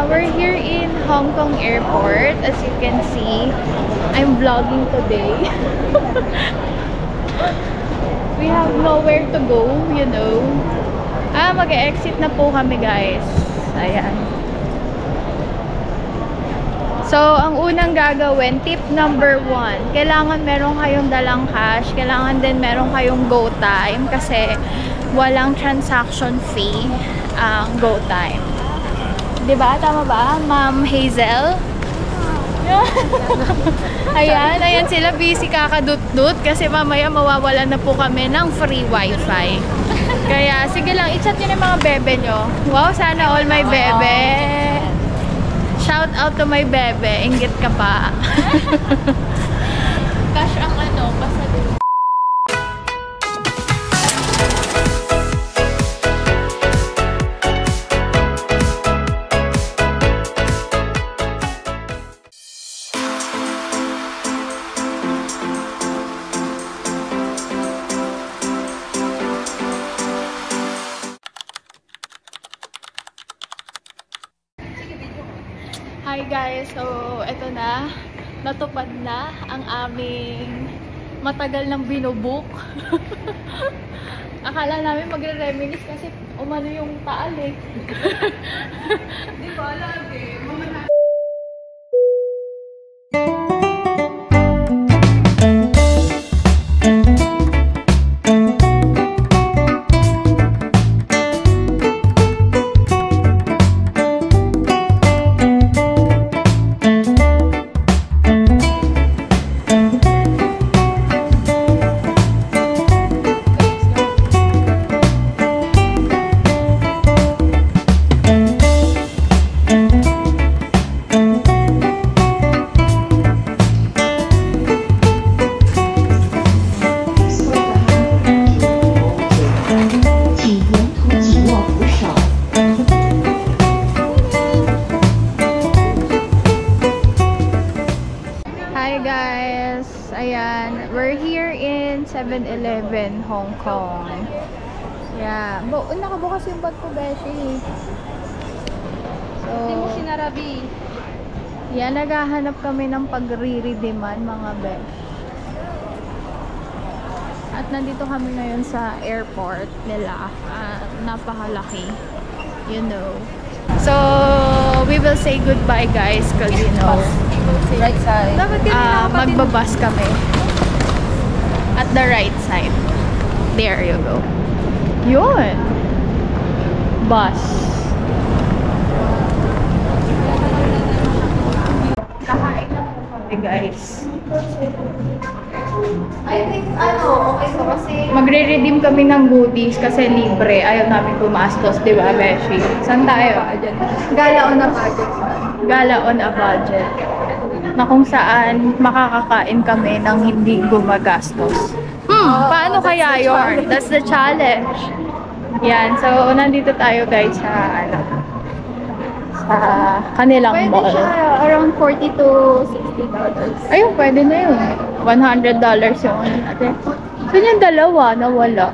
we're here in Hong Kong Airport. As you can see, I'm vlogging today. We have nowhere to go, you know. Mag-exit na po kami, guys. Ayan. So, ang unang gagawin, tip number 1, kailangan meron kayong dalang cash. Kailangan din meron kayong GoTime kasi walang transaction fee ang GoTime. Diba? Tama ba, Ma'am Hazel? Ayan sila busy kakadut-dut kasi mamaya mawawalan na po kami ng free wifi. Kaya sige lang, i-chat nyo na yung mga bebe nyo. Wow, sana all my bebe. Shout out to my bebe. Inggit ka pa. Cash ang basta din. Hi guys, so eto na, natupad na ang aming matagal ng binubook. Akala namin magre-reminis kasi umano yung taal eh. Di ba lagi? Ayan, we're here in 7-Eleven, Hong Kong. Yeah. Nakabukas yung bag ko, Beshi. So, hindi mo sinarabi. Yan, naghahanap kami ng pagre-redeeman, mga Besh. At nandito kami ngayon sa airport nila. Napakalaki. You know. So, we will say goodbye, guys, because you know, right side. Magbabas kami at the right side. There you go. Yun. Bus. Kakain na po kami, guys. I think, okay so kasi magre-redeem kami ng goodies kasi libre. Ayaw namin pumastos, di ba, Beshi? Saan tayo? Gala on a budget. Gala on a budget. Na kung saan makakakain kami ng hindi gumagastos. Paano kaya yun? That's the challenge. Yan. So, nandito tayo, guys, sa kanilang mall. Pwede siya around $40 to $60. Ayun, pwede na yun. $100 yung natin. So, yung dalawa, nawala.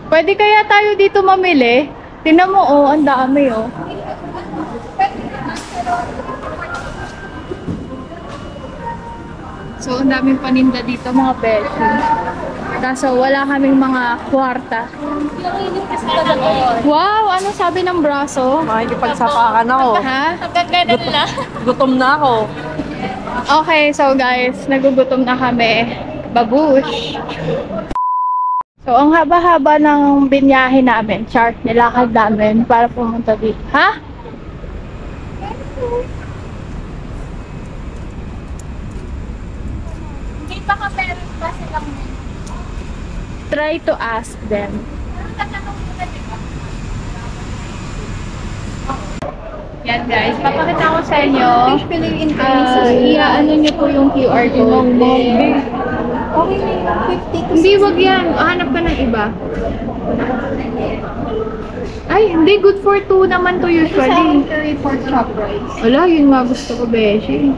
Pwede kaya tayo dito mamili? Tingnan mo, oh, ang dami, oh. So, ang daming paninda dito, mga beshi. Kaso, wala kaming mga kwarta. Wow! Ano sabi ng braso? Makikipagsapakan ako. Ha? Gutom na ako. Okay, so guys, nagugutom na kami. Babush! So, ang haba-haba ng binyahe namin, chart, nilakad namin para pumunta dito. Ha? Hindi pa ka meron pa silang try to ask them. Yan guys, papakita ko sa inyo. Fish fillet in Ano nyo po yung QR code. Okay, 50 to Hindi, wag yan. Hanap ka ng iba. Ay, hindi. Good for 2 naman to usually. for chop rice. Wala, yun nga gusto ko, Beshi.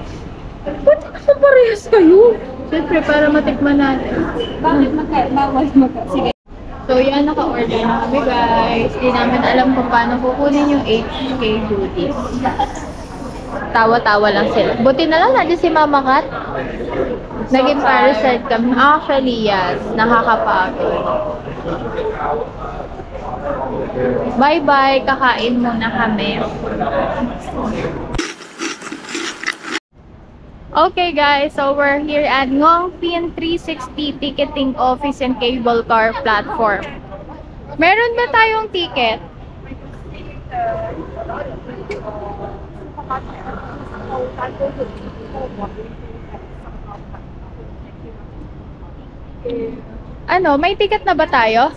Ba't parehas kayo? Siyempre, para matikman natin. Bakit bawal Sige. So, yan, naka-order na kami, guys. Hindi namin alam kung paano kukunin yung 8K goodies. Tawa-tawa lang sila. Buti na lang natin si Mama Kat. Naging parasite kami. Actually, yes. Nakakapagod. Bye-bye. Kakain muna kami. Okay guys, so we're here at Ngongpin 360 Ticketing Office and Cable Car Platform. Meron ba tayong ticket? Ano, may ticket na ba tayo?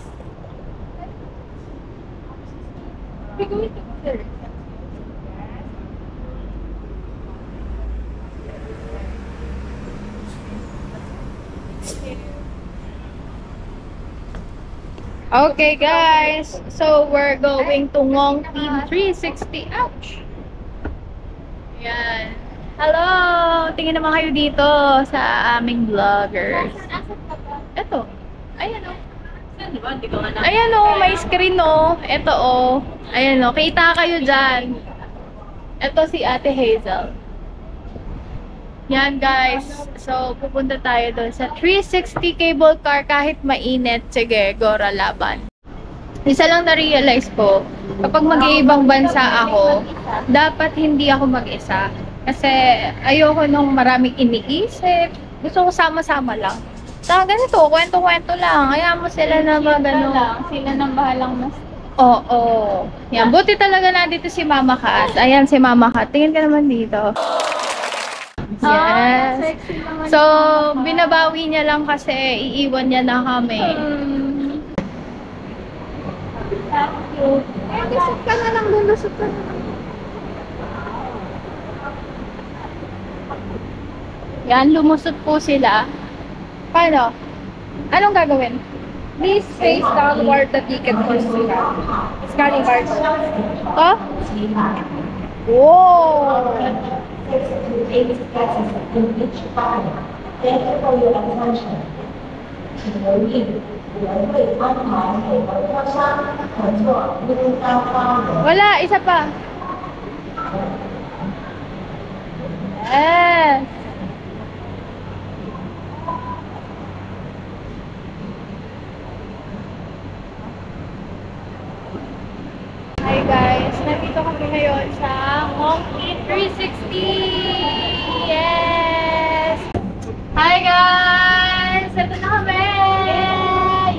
Okay guys, so we're going to Ngongpin 360. Ouch! Yan. Hello! Tingin naman kayo dito sa aming vloggers. Ito. Ayan o. Ayan o, may screen o. Ito o. Ayan o, kita kayo dyan. Ito si Ate Hazel. Yan guys. So, pupunta tayo doon sa 360 cable car kahit mainit. Sige, Gora laban. Isa lang na-realize ko, kapag mag-iibang bansa ako, dapat hindi ako mag-isa. Kasi ayoko nung maraming iniisip. Gusto ko sama-sama lang. Saka ganito, kwento-kwento lang. Kaya mo sila na mag-ano. Sila nang bahalang mas. Oo. Yan, buti talaga nandito si Mama Kat. Ayan si Mama Kat. Tingin ka naman dito. Yes. Sexy naman. So, binabawi niya lang kasi iiwan niya na kami. Lusot ka na lang dun, lusot ka na lang. Yan, lumusot po sila. Paano? Anong gagawin? Please face downward the ticket for scan. Scanning card. Oh? Wow! Wala, isa pa. Yes. Hi guys, nandito kami ngayon sa Ngongpin 360. Yes. Hi guys, ito na kami.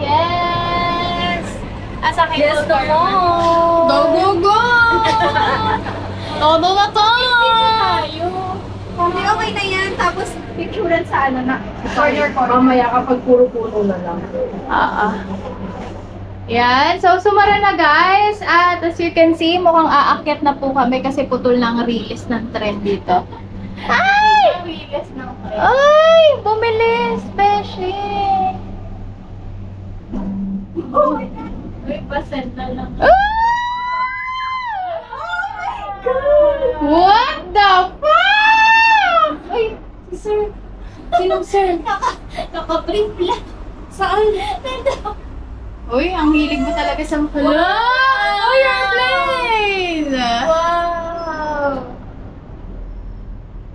Yes. Asa kayo? Yes, no. Go, go, go! Todo na to! Hindi, okay na yan. Tapos, picturean sa ano na. Corner. Mamaya kapag puro-puro na lang. Yan. So, sumara na guys. At as you can see, mukhang aakyat na po kami kasi putol ng release ng trend dito. Ay! Release ng Ay! Bumilis, Beshi! Uy, pasend na lang. What the fuck? Uy, si sir. Sinong sir? Naka-brief lang. Saan? Uy, ang hilig mo talaga sa Wow! Oh, your plane! Wow!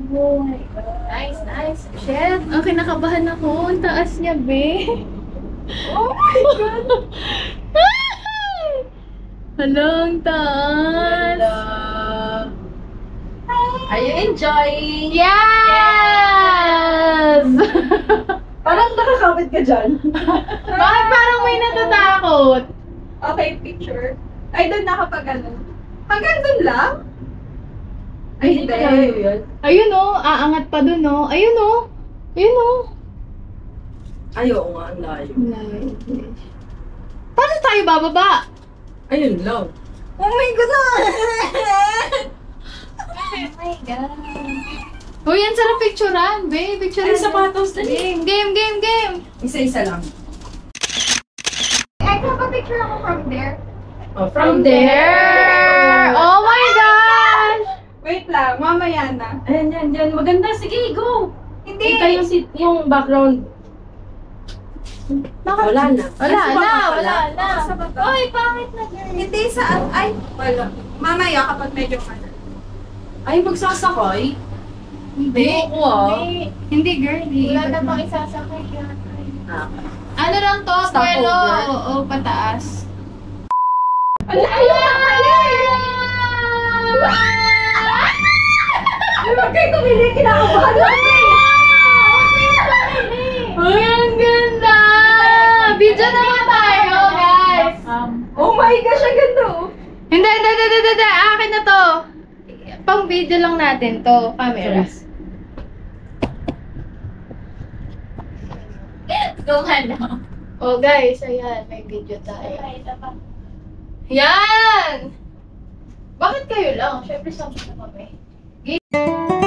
Oh my God. Nice, nice. Chef, ang kinakabahan ako. Ang taas niya, be. Oh my God! Hala, ang taas. Are you enjoying? Yes! Parang nakakabit ka dyan. Bakit parang may natatakot? Okay, picture. Ay, doon nakapag ano. Hanggang doon lang? Ay, hindi. Yun. Ayun o, aangat pa dun o. Ayun o. Ayun o. Ayaw nga, ang layo. Paano tayo bababa? Ayun lang. Oh my God! Oh my God. Uy, yan sarap picturean, be. Picturean. Ay, sapatos na Game, game, game, game. Isa-isa lang. I have a picture ako from there. Oh, From there. Oh my gosh. Wait lang, mamaya na. Ayan, yan, yan. Maganda. Sige, go! Hindi. Kita yung background. Wala na. Wala na. Sa baba. Oy, pangit na girl. Hindi sa... Ay, wala. Mamaya kapag medyo Ay, magsasakay? Hindi. Ako ah. Hindi girly. Wala na pang isasakay yan. Ah. Ano lang to, Stopover? pero oo, pataas. Wala, Huwag kayo tumili, kinakabahan lang Uy, ang ganda! Video naman tayo, guys! Oh my gosh, ang ganda oh. Hindi. Akin na to. Pang video lang natin to, camera. Kung ano. Oh guys, ayan, may video tayo. Yan! Bakit kayo lang? Siyempre, sama na kami.